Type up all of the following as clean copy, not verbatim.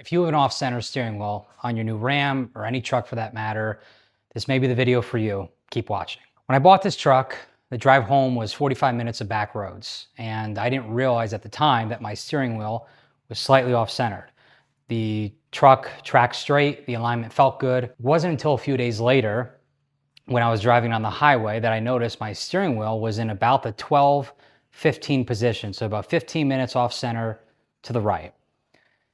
If you have an off-center steering wheel on your new Ram or any truck for that matter, this may be the video for you. Keep watching. When I bought this truck, the drive home was 45 minutes of back roads, and I didn't realize at the time that my steering wheel was slightly off-centered. The truck tracked straight, the alignment felt good. It wasn't until a few days later when I was driving on the highway that I noticed my steering wheel was in about the 12-15 position, so about 15 minutes off-center to the right.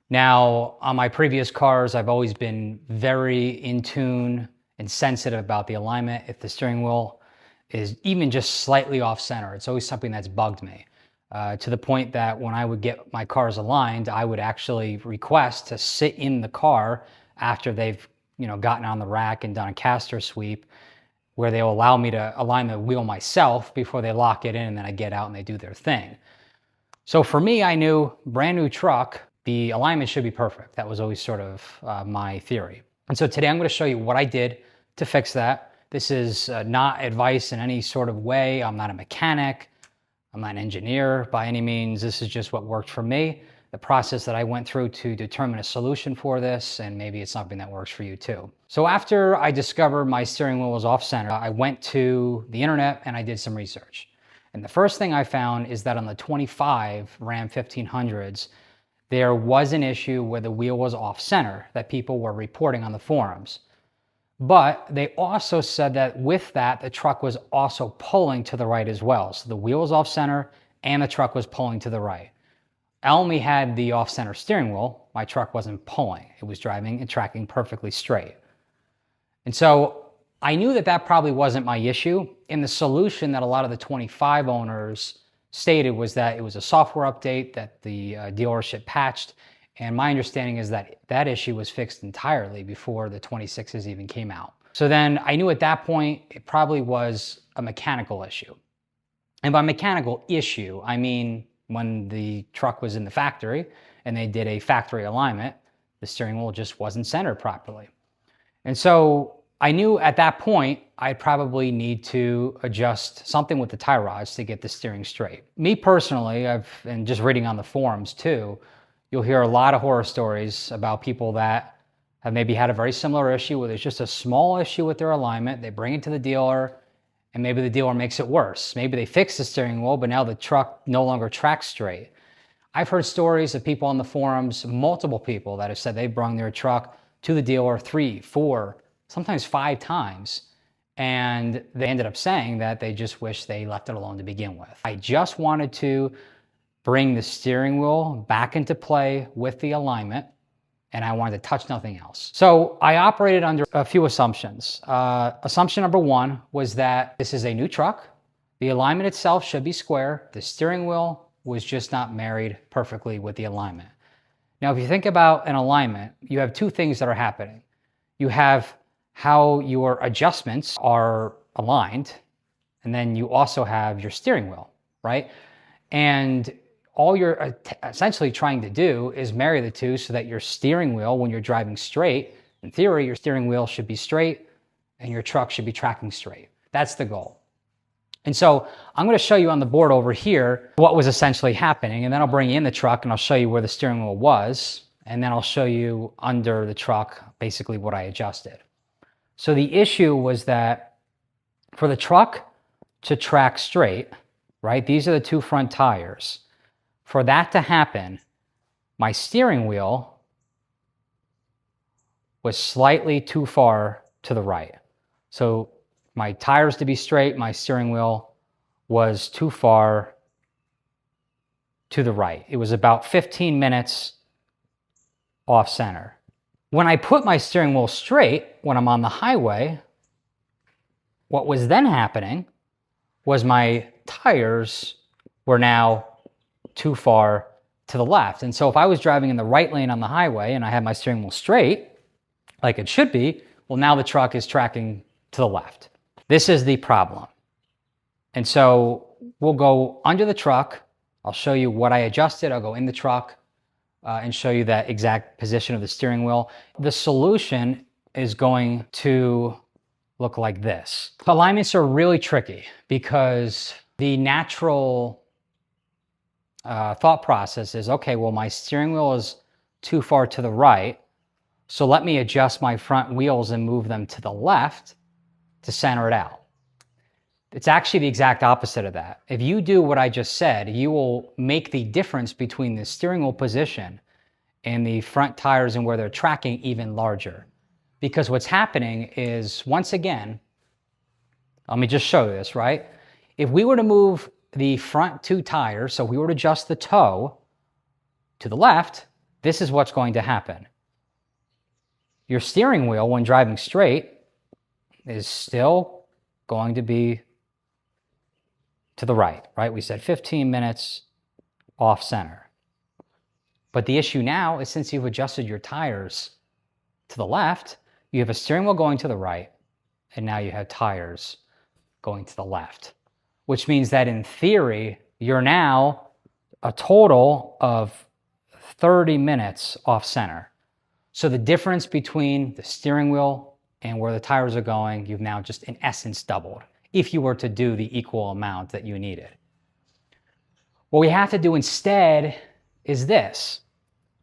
Now, on my previous cars, I've always been very in tune and sensitive about the alignment. If the steering wheel is even just slightly off center, it's always something that's bugged me. To the point that when I would get my cars aligned, I would actually request to sit in the car after they've gotten on the rack and done a caster sweep, where they'll allow me to align the wheel myself before they lock it in, and then I get out and they do their thing. So for me, I knew brand new truck, the alignment should be perfect. That was always sort of my theory. And so today I'm going to show you what I did to fix that. This is not advice in any sort of way. I'm not a mechanic. I'm not an engineer by any means. This is just what worked for me, the process that I went through to determine a solution for this, and maybe it's something that works for you too. So after I discovered my steering wheel was off center, I went to the internet and I did some research. And the first thing I found is that on the 25 Ram 1500s, there was an issue where the wheel was off center that people were reporting on the forums. But they also said that with that, the truck was also pulling to the right as well. So the wheel was off center and the truck was pulling to the right. I only had the off center steering wheel. My truck wasn't pulling. It was driving and tracking perfectly straight. And so I knew that that probably wasn't my issue. And the solution that a lot of the 25 owners stated was that it was a software update that the dealership patched. And my understanding is that that issue was fixed entirely before the 26s even came out. So then I knew at that point it probably was a mechanical issue. And by mechanical issue, I mean when the truck was in the factory and they did a factory alignment, the steering wheel just wasn't centered properly. And so I knew at that point I'd probably need to adjust something with the tie rods to get the steering straight. Me personally, and just reading on the forums too, you'll hear a lot of horror stories about people that have maybe had a very similar issue where there's just a small issue with their alignment. They bring it to the dealer and maybe the dealer makes it worse. Maybe they fix the steering wheel, but now the truck no longer tracks straight. I've heard stories of people on the forums, multiple people that have said they've brought their truck to the dealer 3, 4, sometimes 5 times, and they ended up saying that they just wish they left it alone to begin with. I just wanted to bring the steering wheel back into play with the alignment, and I wanted to touch nothing else. So I operated under a few assumptions. Assumption number 1 was that this is a new truck. The alignment itself should be square. The steering wheel was just not married perfectly with the alignment. Now, if you think about an alignment, you have 2 things that are happening. You have how your adjustments are aligned, and then you also have your steering wheel, right? And all you're essentially trying to do is marry the 2 so that your steering wheel, when you're driving straight, in theory, your steering wheel should be straight and your truck should be tracking straight. That's the goal. And so I'm going to show you on the board over here what was essentially happening, and then I'll bring you in the truck and I'll show you where the steering wheel was, and then I'll show you under the truck basically what I adjusted. So the issue was that for the truck to track straight, right, these are the 2 front tires. For that to happen, my steering wheel was slightly too far to the right. So my tires to be straight, my steering wheel was too far to the right. It was about 15 minutes off center. When I put my steering wheel straight, when I'm on the highway, what was then happening was my tires were now too far to the left. And so if I was driving in the right lane on the highway and I had my steering wheel straight, like it should be, well, now the truck is tracking to the left. This is the problem. And so we'll go under the truck. I'll show you what I adjusted. I'll go in the truck and show you that exact position of the steering wheel. The solution is going to look like this. Alignments are really tricky because the natural thought process is, okay, well, my steering wheel is too far to the right. So let me adjust my front wheels and move them to the left to center it out. It's actually the exact opposite of that. If you do what I just said, you will make the difference between the steering wheel position and the front tires and where they're tracking even larger. Because what's happening is, once again, let me just show you this, right? If we were to move the front two tires, so we were to adjust the toe to the left, this is what's going to happen. Your steering wheel, when driving straight, is still going to be to the right, right? We said 15 minutes off center. But the issue now is, since you've adjusted your tires to the left, you have a steering wheel going to the right, and now you have tires going to the left, which means that in theory, you're now a total of 30 minutes off center. So the difference between the steering wheel and where the tires are going, you've now just in essence doubled, if you were to do the equal amount that you needed. What we have to do instead is this.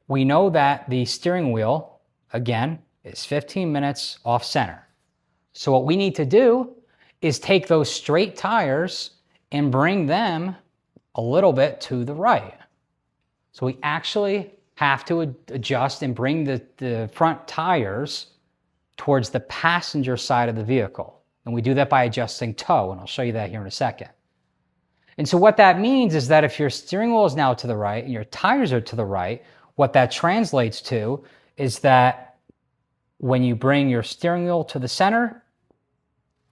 We know that the steering wheel, again, is 15 minutes off center. So what we need to do is take those straight tires and bring them a little bit to the right. So we actually have to adjust and bring the front tires towards the passenger side of the vehicle. And we do that by adjusting toe, and I'll show you that here in a second. And so what that means is that if your steering wheel is now to the right and your tires are to the right, what that translates to is that when you bring your steering wheel to the center,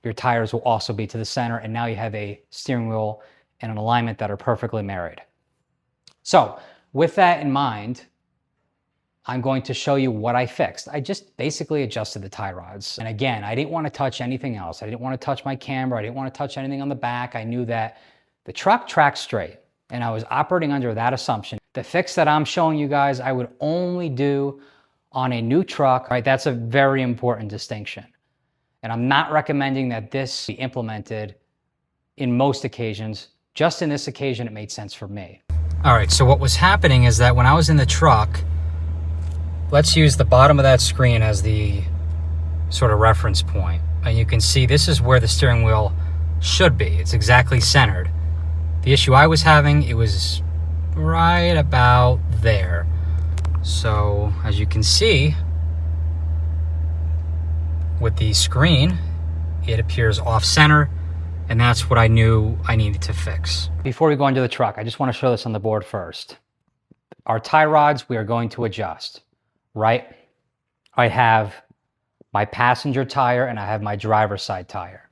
your tires will also be to the center, and now you have a steering wheel and an alignment that are perfectly married. So with that in mind, I'm going to show you what I fixed. I just basically adjusted the tie rods. And again, I didn't want to touch anything else. I didn't want to touch my camber. I didn't want to touch anything on the back. I knew that the truck tracks straight, and I was operating under that assumption. The fix that I'm showing you guys, I would only do on a new truck, right? That's a very important distinction. And I'm not recommending that this be implemented in most occasions. Just in this occasion, it made sense for me. All right, so what was happening is that when I was in the truck, let's use the bottom of that screen as the sort of reference point. And you can see this is where the steering wheel should be. It's exactly centered. The issue I was having, it was right about there. So as you can see, with the screen, it appears off center, and that's what I knew I needed to fix. Before we go into the truck, I just want to show this on the board first. Our tie rods, we are going to adjust. Right? I have my passenger tire and I have my driver's side tire.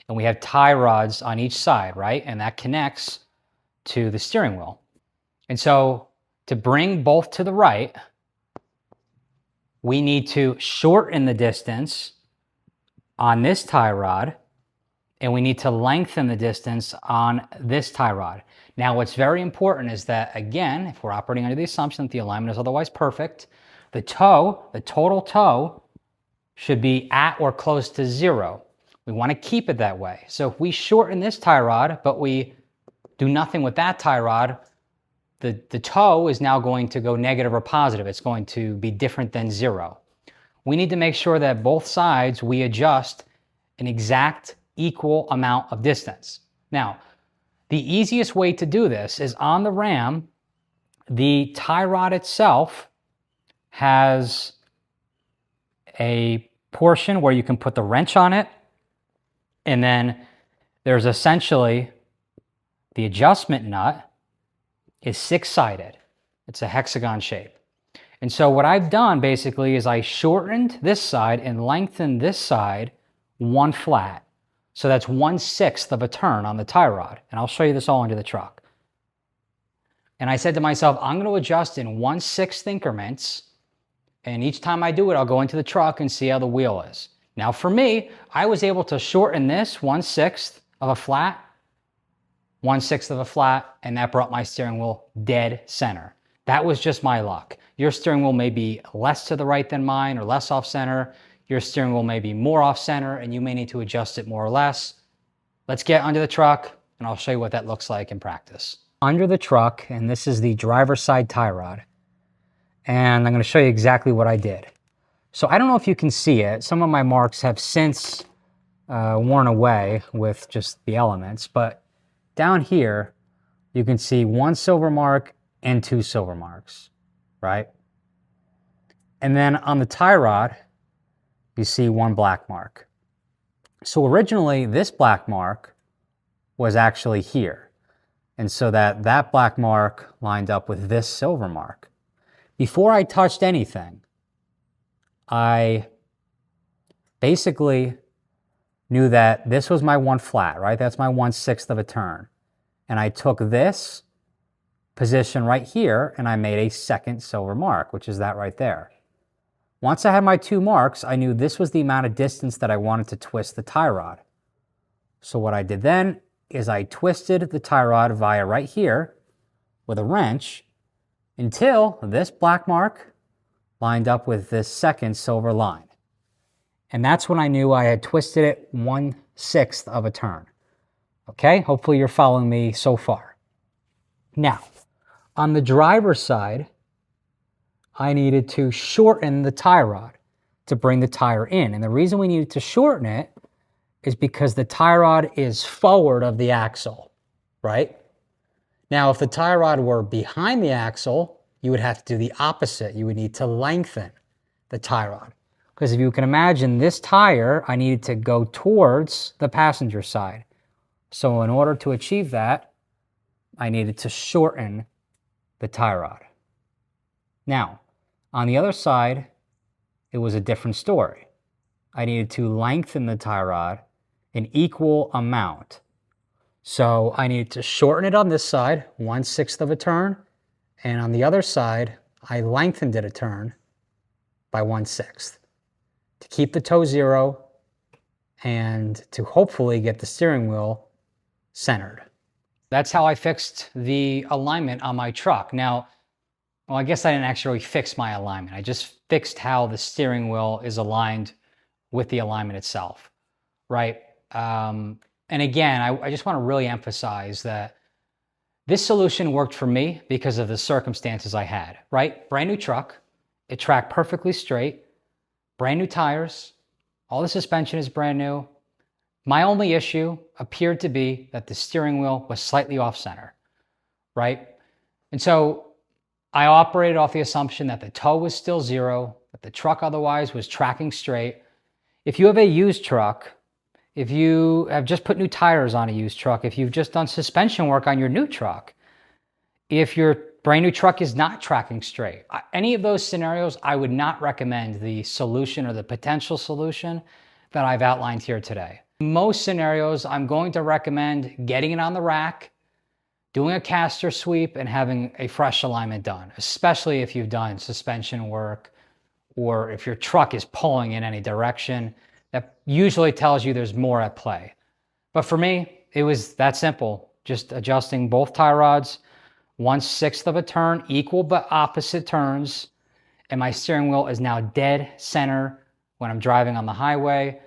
And we have tie rods on each side, right? And that connects to the steering wheel. And so to bring both to the right, we need to shorten the distance on this tie rod, and we need to lengthen the distance on this tie rod. Now, what's very important is that, again, if we're operating under the assumption that the alignment is otherwise perfect, the toe, the total toe, should be at or close to 0. We want to keep it that way. So if we shorten this tie rod, but we do nothing with that tie rod, the toe is now going to go negative or positive. It's going to be different than 0. We need to make sure that both sides we adjust an exact equal amount of distance. Now, the easiest way to do this is on the Ram, the tie rod itself has a portion where you can put the wrench on it, and then there's essentially the adjustment nut is 6-sided. It's a hexagon shape. And so what I've done basically is I shortened this side and lengthened this side 1 flat. So that's 1/6 of a turn on the tie rod. And I'll show you this all into the truck. And I said to myself, I'm going to adjust in 1/6 increments. And each time I do it, I'll go into the truck and see how the wheel is. Now for me, I was able to shorten this 1/6 of a flat, 1/6 of a flat, and that brought my steering wheel dead center. That was just my luck. Your steering wheel may be less to the right than mine or less off center. Your steering wheel may be more off center and you may need to adjust it more or less. Let's get under the truck and I'll show you what that looks like in practice. Under the truck, and this is the driver's side tie rod. and I'm going to show you exactly what I did. So I don't know if you can see it. Some of my marks have since worn away with just the elements, but down here, you can see 1 silver mark and 2 silver marks, right? And then on the tie rod, you see 1 black mark. So originally, this black mark was actually here. And so that black mark lined up with this silver mark. Before I touched anything, I basically knew that this was my 1 flat, right? That's my 1/6 of a turn. And I took this position right here and I made a second silver mark, which is that right there. Once I had my 2 marks, I knew this was the amount of distance that I wanted to twist the tie rod. So what I did then is I twisted the tie rod via right here with a wrench until this black mark lined up with this second silver line. And that's when I knew I had twisted it 1/6 of a turn. Okay, hopefully you're following me so far. Now, on the driver's side, I needed to shorten the tie rod to bring the tire in. And the reason we needed to shorten it is because the tie rod is forward of the axle, right? Now, if the tie rod were behind the axle, you would have to do the opposite. You would need to lengthen the tie rod. Because if you can imagine this tire, I needed to go towards the passenger side. So in order to achieve that, I needed to shorten the tie rod. Now, on the other side, it was a different story. I needed to lengthen the tie rod an equal amount. So I needed to shorten it on this side, 1/6 of a turn, and on the other side, I lengthened it a turn by 1/6 to keep the toe zero and to hopefully get the steering wheel centered. That's how I fixed the alignment on my truck. Now, well, I guess I didn't actually fix my alignment. I just fixed how the steering wheel is aligned with the alignment itself, right? And again, I just want to really emphasize that this solution worked for me because of the circumstances I had, right? Brand new truck, it tracked perfectly straight, brand new tires, all the suspension is brand new. My only issue appeared to be that the steering wheel was slightly off center, right? And so I operated off the assumption that the toe was still zero, that the truck otherwise was tracking straight. If you have a used truck, if you have just put new tires on a used truck, if you've just done suspension work on your new truck, if your brand new truck is not tracking straight, any of those scenarios, I would not recommend the solution or the potential solution that I've outlined here today. Most scenarios, I'm going to recommend getting it on the rack, doing a caster sweep, and having a fresh alignment done, especially if you've done suspension work or if your truck is pulling in any direction. That usually tells you there's more at play. But for me, it was that simple. Just adjusting both tie rods, 1/6 of a turn, equal but opposite turns, and my steering wheel is now dead center when I'm driving on the highway.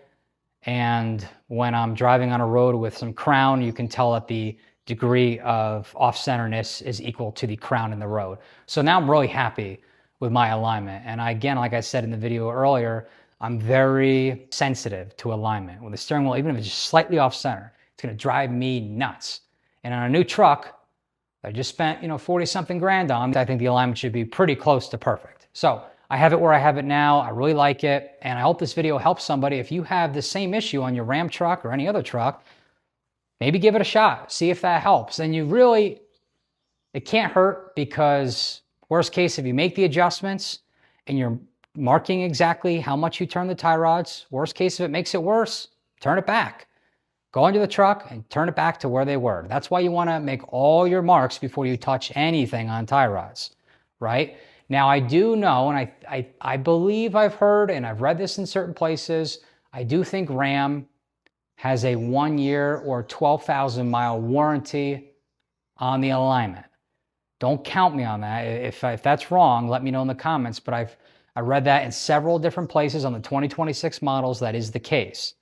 And when I'm driving on a road with some crown, you can tell that the degree of off-centerness is equal to the crown in the road. So now I'm really happy with my alignment. And again, like I said in the video earlier, I'm very sensitive to alignment. With the steering wheel, even if it's just slightly off center, it's gonna drive me nuts. And on a new truck, I just spent 40 something grand on, I think the alignment should be pretty close to perfect. So I have it where I have it now. I really like it. And I hope this video helps somebody. If you have the same issue on your Ram truck or any other truck, maybe give it a shot. See if that helps. And it can't hurt, because worst case, if you make the adjustments and you're marking exactly how much you turn the tie rods, worst case, if it makes it worse, turn it back. Go into the truck and turn it back to where they were. That's why you want to make all your marks before you touch anything on tie rods, right? Now, I do know, and I believe I've heard, and I've read this in certain places, I do think Ram has a 1 year or 12,000 mile warranty on the alignment. Don't count me on that. If that's wrong, let me know in the comments, but I read that in several different places on the 2026 models, that is the case.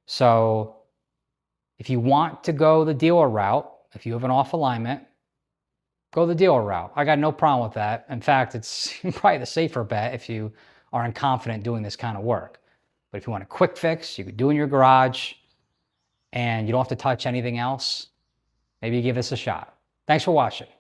So if you want to go the dealer route, if you have an off alignment, go the dealer route. I got no problem with that. In fact, it's probably the safer bet if you aren't confident doing this kind of work. But if you want a quick fix, you could do in your garage and you don't have to touch anything else, maybe give this a shot. Thanks for watching.